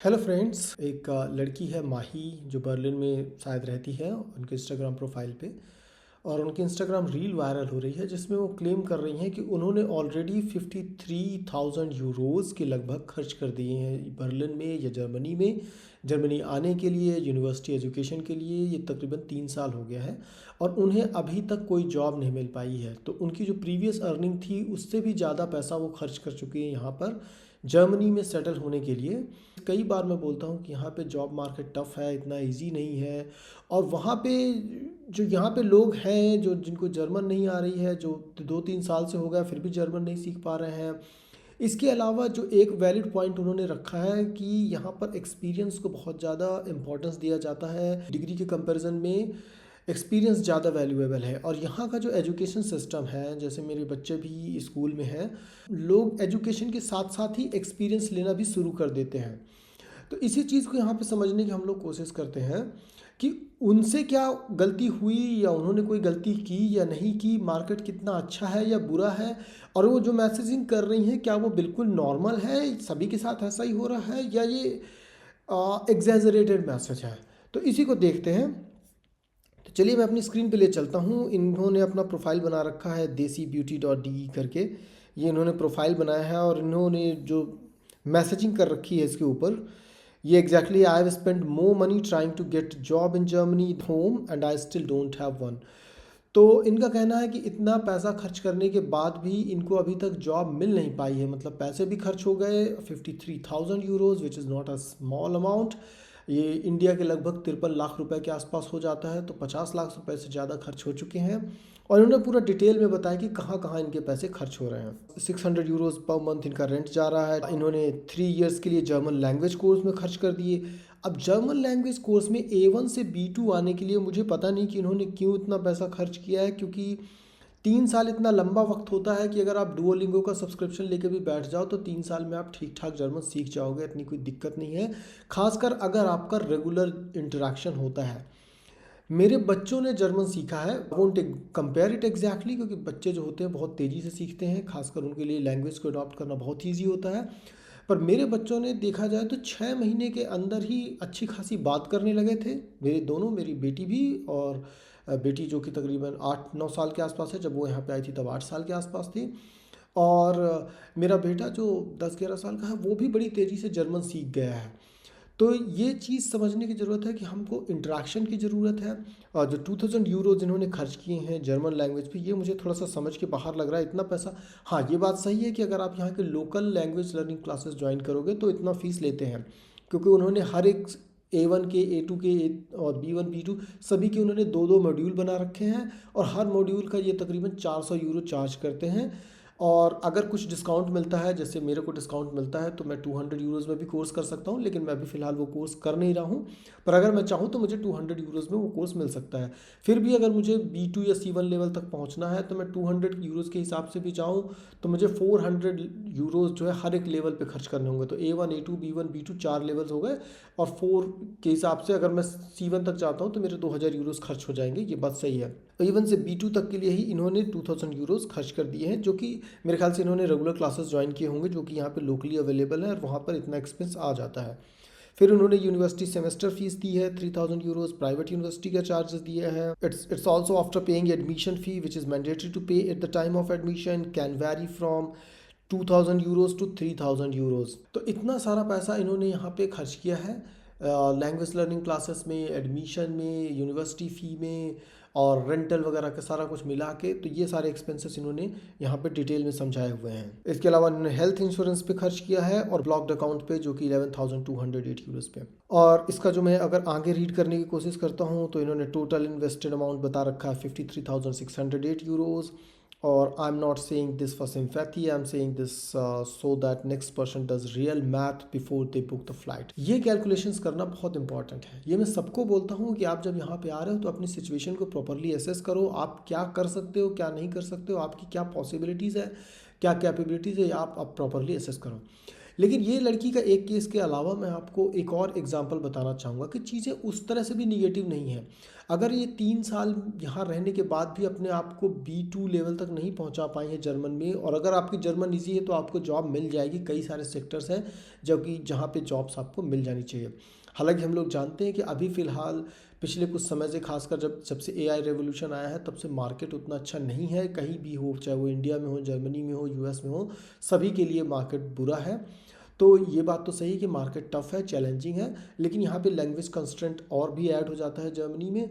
Hello friends, एक लड़की है माही जो बर्लिन में शायद रहती है। उनके इंस्टाग्राम प्रोफाइल पे और उनकी इंस्टाग्राम रील वायरल हो रही है जिसमें वो क्लेम कर रही हैं कि उन्होंने ऑलरेडी 53,000 यूरोज़ के लगभग खर्च कर दिए हैं बर्लिन में या जर्मनी में। जर्मनी आने के लिए, यूनिवर्सिटी एजुकेशन के लिए ये तकरीबन 3 साल हो गया है और उन्हें अभी तक कोई जॉब नहीं मिल पाई है। तो उनकी जो प्रीवियस अर्निंग थी उससे भी ज़्यादा पैसा वो खर्च कर चुकी हैं यहाँ पर जर्मनी में सेटल होने के लिए। कई बार मैं बोलता हूँ कि यहाँ पे जॉब मार्केट टफ है, इतना इजी नहीं है। और वहाँ पे जो यहाँ पे लोग हैं जो जिनको जर्मन नहीं आ रही है, जो 2-3 साल से हो गया फिर भी जर्मन नहीं सीख पा रहे हैं। इसके अलावा जो एक वैलिड पॉइंट उन्होंने रखा है कि यहाँ पर एक्सपीरियंस को बहुत ज़्यादा इम्पोर्टेंस दिया जाता है। डिग्री के कंपैरिजन में एक्सपीरियंस ज़्यादा वैल्यूएबल है। और यहाँ का जो एजुकेशन सिस्टम है, जैसे मेरे बच्चे भी स्कूल में हैं, लोग एजुकेशन के साथ साथ ही एक्सपीरियंस लेना भी शुरू कर देते हैं। तो इसी चीज़ को यहाँ पे समझने की हम लोग कोशिश करते हैं कि उनसे क्या गलती हुई या उन्होंने कोई गलती की या नहीं की, मार्केट कितना अच्छा है या बुरा है, और वो जो मैसेजिंग कर रही हैं क्या वो बिल्कुल नॉर्मल है, सभी के साथ ऐसा ही हो रहा है, या ये एग्जैजरेटेड मैसेज है। तो इसी को देखते हैं। तो चलिए मैं अपनी स्क्रीन पे ले चलता हूँ। इन्होंने अपना प्रोफाइल बना रखा है देसी ब्यूटी डॉट डी करके, ये इन्होंने प्रोफाइल बनाया है और इन्होंने जो मैसेजिंग कर रखी है इसके ऊपर, ये exactly I have spend more money trying to get job in Germany home and I still don't have one. तो इनका कहना है कि इतना पैसा खर्च करने के बाद भी इनको अभी तक जॉब मिल नहीं पाई है। मतलब पैसे भी खर्च हो गए 53,000 euros, which is not a small amount. ये इंडिया के लगभग 53 लाख रुपए के आसपास हो जाता है। तो 50 लाख रुपए से ज़्यादा खर्च हो चुके हैं। और इन्होंने पूरा डिटेल में बताया कि कहाँ कहाँ इनके पैसे खर्च हो रहे हैं। 600 यूरोज़ पर मंथ इनका रेंट जा रहा है। इन्होंने 3 इयर्स के लिए जर्मन लैंग्वेज कोर्स में खर्च कर दिए। अब जर्मन लैंग्वेज कोर्स में A1 से B2 आने के लिए मुझे पता नहीं कि इन्होंने क्यों इतना पैसा खर्च किया है, क्योंकि 3 साल इतना लंबा वक्त होता है कि अगर आप डुओलिंगो का सब्सक्रिप्शन लेके भी बैठ जाओ तो 3 साल में आप ठीक ठाक जर्मन सीख जाओगे, इतनी कोई दिक्कत नहीं है। खासकर अगर आपका रेगुलर इंटरेक्शन होता है। मेरे बच्चों ने जर्मन सीखा है, वोंट कंपेयर इट एग्जैक्टली, क्योंकि बच्चे जो होते हैं बहुत तेज़ी से सीखते हैं, खासकर उनके लिए लैंग्वेज को अडॉप्ट करना बहुत ईजी होता है। पर मेरे बच्चों ने देखा जाए तो 6 महीने के अंदर ही अच्छी खासी बात करने लगे थे। मेरे दोनों, मेरी बेटी भी और बेटी जो कि तकरीबन 8-9 साल के आसपास है, जब वो यहाँ पे आई थी तब 8 साल के आसपास थी। और मेरा बेटा जो 10-11 साल का है वो भी बड़ी तेज़ी से जर्मन सीख गया है। तो ये चीज़ समझने की ज़रूरत है कि हमको इंटरेक्शन की ज़रूरत है। और जो 2000 यूरोज़ इन्होंने खर्च किए हैं जर्मन लैंग्वेज पे, ये मुझे थोड़ा सा समझ के बाहर लग रहा है इतना पैसा। हाँ, ये बात सही है कि अगर आप यहाँ के local language learning classes join करोगे तो इतना फ़ीस लेते हैं, क्योंकि उन्होंने हर एक A1 के, A2 के और B1 B2 सभी के उन्होंने 2-2 मॉड्यूल बना रखे हैं और हर मॉड्यूल का ये तकरीबन 400 यूरो चार्ज करते हैं। और अगर कुछ डिस्काउंट मिलता है, जैसे मेरे को डिस्काउंट मिलता है, तो मैं 200 यूरोज़ में भी कोर्स कर सकता हूँ, लेकिन मैं अभी फ़िलहाल वो कोर्स कर नहीं रहा हूँ। पर अगर मैं चाहूँ तो मुझे 200 यूरोज़ में वो कोर्स मिल सकता है। फिर भी अगर मुझे B2 या C1 लेवल तक पहुँचना है तो मैं 200 यूरोज़ के हिसाब से भी जाऊँ तो मुझे 400 यूरोज़ जो है हर एक लेवल पे खर्च करने होंगे। तो A1 A2 B1 B2 4 levels हो गए, और 4 के हिसाब से अगर मैं C1 तक जाता हूँ तो मेरे 2000 यूरोज़ खर्च हो जाएंगे। ये बात सही है। A1 से B2 तक के लिए ही इन्होंने 2000 यूरोज़ खर्च कर दिए हैं, जो कि मेरे ख्याल से इन्होंने रेगुलर क्लासेस ज्वाइन किए होंगे, जो कि यहाँ पे लोकली अवेलेबल है और वहाँ पर इतना एक्सपेंस आ जाता है। फिर उन्होंने यूनिवर्सिटी सेमेस्टर फीस दी है 3000 यूरोज़, प्राइवेट यूनिवर्सिटी का चार्जेस दिए हैं। It's also after paying admission fee which is mandatory to pay at the time of admission, can vary from 2000 euros to 3000 euros. तो इतना सारा पैसा इन्होंने यहाँ पे खर्च किया है लैंग्वेज लर्निंग क्लासेस में, एडमिशन में, यूनिवर्सिटी फ़ी में और रेंटल वगैरह का सारा कुछ मिला के। तो ये सारे एक्सपेंसेस इन्होंने यहाँ पे डिटेल में समझाए हुए हैं। इसके अलावा इन्होंने हेल्थ इंश्योरेंस पे खर्च किया है और ब्लॉक्ड अकाउंट पे, जो कि 11,208 यूरोज़ पे। और इसका जो मैं अगर आगे रीड करने की कोशिश करता हूँ तो इन्होंने टोटल इन्वेस्टेड अमाउंट बता रखा है 53,608 यूरोज़। और I am not saying this for sympathy, I am saying this so that next person does real math before they book the flight. ये कैलकुलेशंस करना बहुत इंपॉर्टेंट है। ये मैं सबको बोलता हूँ कि आप जब यहाँ पे आ रहे हो तो अपनी सिचुएशन को प्रॉपरली एसेस करो। आप क्या कर सकते हो, क्या नहीं कर सकते हो, आपकी क्या पॉसिबिलिटीज़ है, क्या कैपेबिलिटीज़ है, आप प्रॉपरली एसेस करो। लेकिन ये लड़की का एक केस के अलावा मैं आपको एक और एग्जांपल बताना चाहूँगा कि चीज़ें उस तरह से भी निगेटिव नहीं है। अगर ये 3 साल यहाँ रहने के बाद भी अपने आप को B2 लेवल तक नहीं पहुँचा पाई हैं जर्मन में, और अगर आपकी जर्मन ईजी है तो आपको जॉब मिल जाएगी। कई सारे सेक्टर्स हैं जबकि जहाँ पे जॉब्स आपको मिल जानी चाहिए। हालांकि हम लोग जानते हैं कि अभी फ़िलहाल पिछले कुछ समय से, खासकर जब से AI रेवोल्यूशन आया है, तब से मार्केट उतना अच्छा नहीं है कहीं भी हो, चाहे वो इंडिया में हो, जर्मनी में हो, US में हो, सभी के लिए मार्केट बुरा है। तो ये बात तो सही है कि मार्केट टफ है, चैलेंजिंग है, लेकिन यहाँ पे लैंग्वेज कंस्ट्रेंट और भी ऐड हो जाता है जर्मनी में।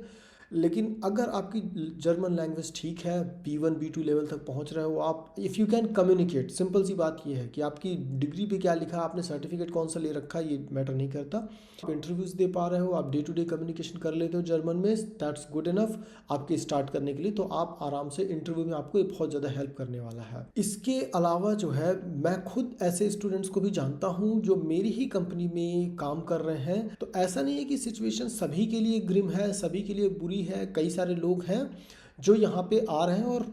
लेकिन अगर आपकी जर्मन लैंग्वेज ठीक है, B1 B2 लेवल तक पहुँच रहे हो आप, if you can communicate, simple सी बात ये है कि आपकी डिग्री पे क्या लिखा, आपने सर्टिफिकेट कौन सा ले रखा, ये मैटर नहीं करता। आप इंटरव्यूज़ दे पा रहे हो, आप डे टू डे कम्युनिकेशन कर लेते हो जर्मन में, दैट्स गुड इनफ आपके स्टार्ट करने के लिए। तो आप आराम से इंटरव्यू में आपको ये बहुत ज़्यादा हेल्प करने वाला है। इसके अलावा जो है, मैं खुद ऐसे स्टूडेंट्स को भी जानता हूँ जो मेरी ही कंपनी में काम कर रहे हैं। तो ऐसा नहीं है कि सिचुएशन सभी के लिए ग्रिम है, सभी के लिए बुरी है। कई सारे लोग हैं जो यहाँ पे आ रहे हैं और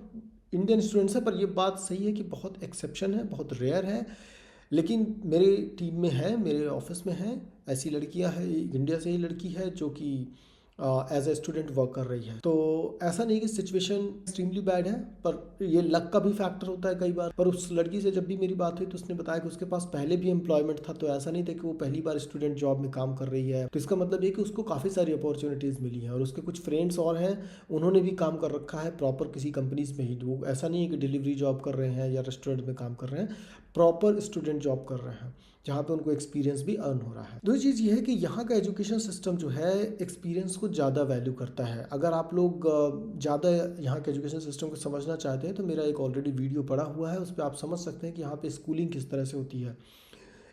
इंडियन स्टूडेंट्स हैं, पर ये बात सही है कि बहुत एक्सेप्शन है, बहुत रेयर है। लेकिन मेरे टीम में है, मेरे ऑफिस में है, ऐसी लड़कियां हैं। एक इंडिया से ही लड़की है जो कि एज ए स्टूडेंट वर्क कर रही है। तो ऐसा नहीं कि सिचुएशन एक्सट्रीमली बैड है, पर ये लक का भी फैक्टर होता है कई बार। पर उस लड़की से जब भी मेरी बात हुई तो उसने बताया कि उसके पास पहले भी एम्प्लॉयमेंट था, तो ऐसा नहीं था कि वो पहली बार स्टूडेंट जॉब में काम कर रही है। तो इसका मतलब ये कि उसको काफ़ी सारी अपॉर्चुनिटीज़ मिली हैं, और उसके कुछ फ्रेंड्स और हैं, उन्होंने भी काम कर रखा है प्रॉपर किसी कंपनीज में ही। वो ऐसा नहीं है कि डिलीवरी जॉब कर रहे हैं या रेस्टोरेंट में काम कर रहे हैं, प्रॉपर स्टूडेंट जॉब कर रहे हैं जहाँ पे उनको एक्सपीरियंस भी अर्न हो रहा है। दूसरी चीज़ ये है कि यहाँ का एजुकेशन सिस्टम जो है एक्सपीरियंस को ज़्यादा वैल्यू करता है। अगर आप लोग ज़्यादा यहाँ के एजुकेशन सिस्टम को समझना चाहते हैं तो मेरा एक ऑलरेडी वीडियो पड़ा हुआ है, उस पर आप समझ सकते हैं कि यहाँ पे स्कूलिंग किस तरह से होती है।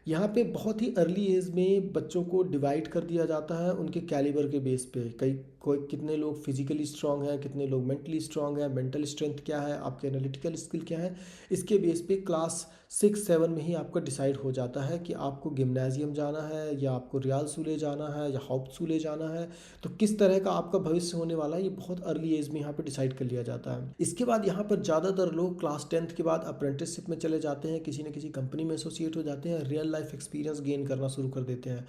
यहाँ पे बहुत ही अर्ली एज में बच्चों को डिवाइड कर दिया जाता है उनके कैलिबर के बेस पे। कितने लोग फिजिकली स्ट्रांग हैं, कितने लोग मेंटली स्ट्रांग हैं, मेंटल स्ट्रेंथ क्या है, आपके एनालिटिकल स्किल क्या है, इसके बेस पे क्लास 6-7 में ही आपका डिसाइड हो जाता है कि आपको गिम्नाजियम जाना है या आपको रियाल सूले जाना है या हाउप्टसूले जाना है। तो किस तरह का आपका भविष्य होने वाला है, ये बहुत अर्ली एज में यहाँ पर डिसाइड कर लिया जाता है। इसके बाद यहाँ पर ज़्यादातर लोग क्लास 10th के बाद अप्रेंटिसशिप में चले जाते हैं, किसी न किसी कंपनी में एसोसिएट हो जाते हैं, रियल लाइफ एक्सपीरियंस गेन करना शुरू कर देते हैं।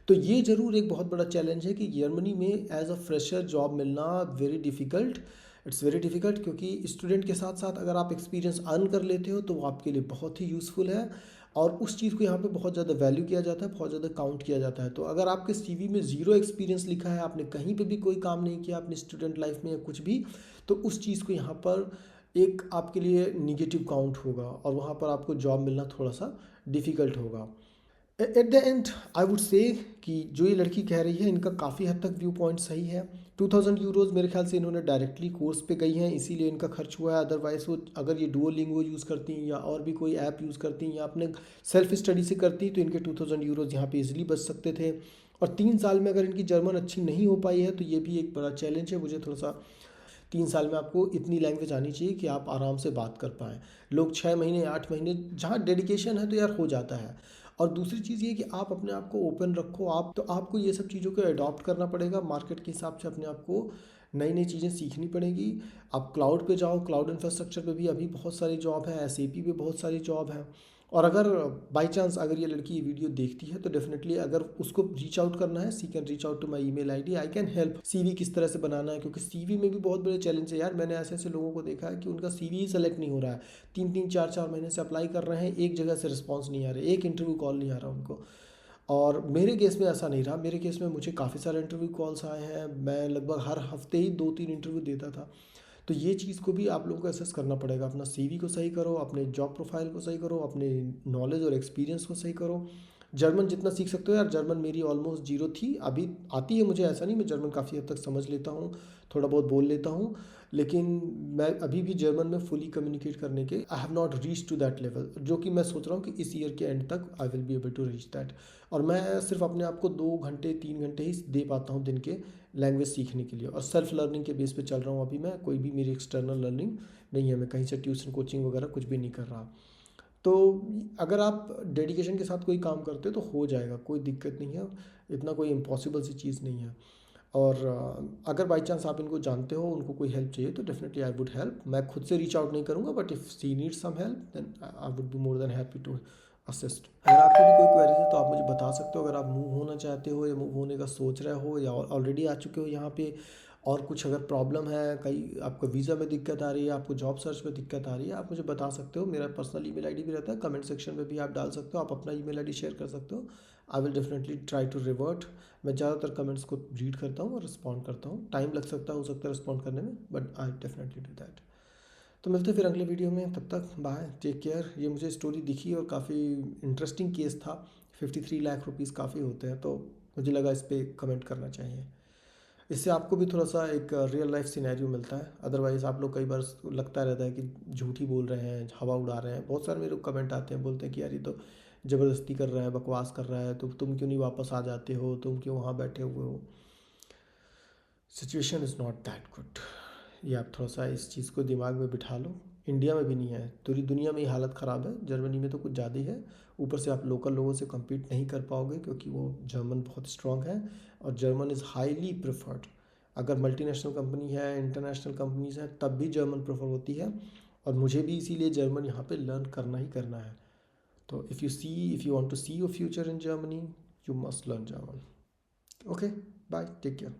तो ये ज़रूर एक बहुत बड़ा चैलेंज है कि जर्मनी में एज अ फ्रेशर जॉब मिलना very difficult, it's very difficult. क्योंकि स्टूडेंट के साथ साथ अगर आप एक्सपीरियंस अर्न कर लेते हो तो वो आपके लिए बहुत ही यूज़फुल है, और उस चीज़ को यहाँ पे बहुत ज़्यादा वैल्यू किया जाता है, बहुत ज़्यादा काउंट किया जाता है। तो अगर आपके CV में ज़ीरो एक्सपीरियंस लिखा है, आपने कहीं पे भी कोई काम नहीं किया अपनी स्टूडेंट लाइफ में या कुछ भी, तो उस चीज़ को यहाँ पर एक आपके लिए निगेटिव काउंट होगा, और वहाँ पर आपको जॉब मिलना थोड़ा सा डिफ़िकल्ट होगा। At the and I would say कि जो ये लड़की कह रही है इनका काफ़ी हद तक व्यू पॉइंट सही है। 2000 यूरोज़ मेरे ख्याल से इन्होंने डायरेक्टली कोर्स पे गई हैं, इसीलिए इनका खर्च हुआ है। अदरवाइज़ वो अगर ये डुओलिंगो यूज़ करती या और भी कोई ऐप यूज़ करती या अपने सेल्फ स्टडी से करती तो इनके 2000 यूरोज़ यहाँ पे इजीली बच सकते थे। और 3 साल में अगर इनकी जर्मन अच्छी नहीं हो पाई है तो ये भी एक बड़ा चैलेंज है। मुझे थोड़ा सा 3 साल में आपको इतनी लैंग्वेज आनी चाहिए कि आप आराम से बात कर पाएँ। लोग 6 महीने 8 महीने, जहाँ डेडिकेशन है तो यार हो जाता है। और दूसरी चीज़ ये कि आप अपने आप को ओपन रखो, आपको ये सब चीज़ों को अडॉप्ट करना पड़ेगा, मार्केट के हिसाब से अपने आप को नई नई चीज़ें सीखनी पड़ेगी। आप क्लाउड पे जाओ, क्लाउड इंफ्रास्ट्रक्चर पे भी अभी बहुत सारी जॉब है, SAP पे बहुत सारी जॉब है। और अगर बाई चांस अगर ये लड़की ये वीडियो देखती है तो डेफिनेटली अगर उसको रीच आउट करना है, she can reach out to my email ID, I can help. CV किस तरह से बनाना है, क्योंकि CV में भी बहुत बड़े चैलेंज है यार। मैंने ऐसे ऐसे लोगों को देखा है कि उनका CV ही सेलेक्ट नहीं हो रहा है, 3-3 4-4 महीने से अप्लाई कर रहे हैं, एक जगह से रिस्पॉन्स नहीं आ रहा, एक इंटरव्यू कॉल नहीं आ रहा उनको। और मेरे केस में ऐसा नहीं रहा। मेरे केस में मुझे काफ़ी सारे इंटरव्यू कॉल्स आए हैं, मैं लगभग हर हफ्ते ही 2-3 इंटरव्यू देता था। तो ये चीज़ को भी आप लोगों को असेस करना पड़ेगा। अपना CV को सही करो, अपने जॉब प्रोफाइल को सही करो, अपने नॉलेज और एक्सपीरियंस को सही करो। जर्मन जितना सीख सकते हो यार, जर्मन मेरी ऑलमोस्ट जीरो थी, अभी आती है मुझे, ऐसा नहीं, मैं जर्मन काफ़ी हद तक समझ लेता हूँ, थोड़ा बहुत बोल लेता हूँ। लेकिन मैं अभी भी जर्मन में फुली कम्युनिकेट करने के I have not reach to that level, जो कि मैं सोच रहा हूँ कि इस ईयर के एंड तक I will be able to reach that. और मैं सिर्फ अपने आप को 2 घंटे 3 घंटे ही दे पाता हूँ दिन के लैंग्वेज सीखने के लिए, और सेल्फ लर्निंग के बेस पे चल रहा हूँ अभी मैं। कोई भी मेरी एक्सटर्नल लर्निंग नहीं है, मैं कहीं से ट्यूशन कोचिंग वगैरह कुछ भी नहीं कर रहा। तो अगर आप डेडिकेशन के साथ कोई काम करते हो तो हो जाएगा, कोई दिक्कत नहीं है, इतना कोई इम्पॉसिबल सी चीज़ नहीं है। और अगर बाई चांस आप इनको जानते हो, उनको कोई हेल्प चाहिए तो डेफिनेटली आई वुड हेल्प। मैं खुद से रीच आउट नहीं करूँगा, but if she need some help then I would be more than happy to assist. अगर आपकी भी कोई क्वेरीज है तो आप मुझे बता सकते हो। अगर आप मूव होना चाहते हो या मूव होने का सोच रहे हो या ऑलरेडी आ चुके हो यहाँ पे, और कुछ अगर प्रॉब्लम है, कहीं आपको वीज़ा में दिक्कत आ रही है, आपको जॉब सर्च में दिक्कत आ रही है, आप मुझे बता सकते हो। मेरा पर्सनल ईमेल आईडी भी रहता है, कमेंट सेक्शन में भी आप डाल सकते हो, आप अपना ईमेल आईडी शेयर कर सकते हो। I will definitely try to revert. मैं ज़्यादातर कमेंट्स को रीड करता हूँ और रिस्पॉन्ड करता हूँ। टाइम लग सकता है, हो सकता है रिस्पॉन्ड करने में, but I definitely do that. तो मिलते हैं फिर अगले वीडियो में, तब तक बाय, टेक केयर। ये मुझे स्टोरी दिखी और काफ़ी इंटरेस्टिंग केस था। 53 लाख रुपीज़ काफ़ी होते हैं, तो मुझे लगा इस पर कमेंट करना चाहिए। इससे आपको भी थोड़ा सा एक रियल लाइफ सिनेरियो मिलता है। अदरवाइज़ आप लोग कई बार लगता रहता है कि झूठ ही बोल रहे हैं, हवा उड़ा रहे हैं। बहुत सारे मेरे कमेंट आते हैं, बोलते हैं कि यार ये तो ज़बरदस्ती कर रहा है, बकवास कर रहा है, तो तुम क्यों नहीं वापस आ जाते हो, तुम क्यों वहाँ बैठे हुए हो। Situation is not that good. ये आप थोड़ा सा इस चीज़ को दिमाग में बिठा लो। इंडिया में भी नहीं है, पूरी दुनिया में ही हालत ख़राब है, जर्मनी में तो कुछ ज़्यादा ही है। ऊपर से आप लोकल लोगों से कम्पीट नहीं कर पाओगे, क्योंकि वो जर्मन बहुत स्ट्रॉन्ग है, और जर्मन इज़ हाईली प्रेफर्ड। अगर मल्टीनेशनल कंपनी है, इंटरनेशनल कंपनीज हैं, तब भी जर्मन प्रेफर होती है। और मुझे भी इसीलिए जर्मन यहाँ पे लर्न करना ही करना है। तो if you want to see your future in Germany, you must learn German. Okay, bye, take care.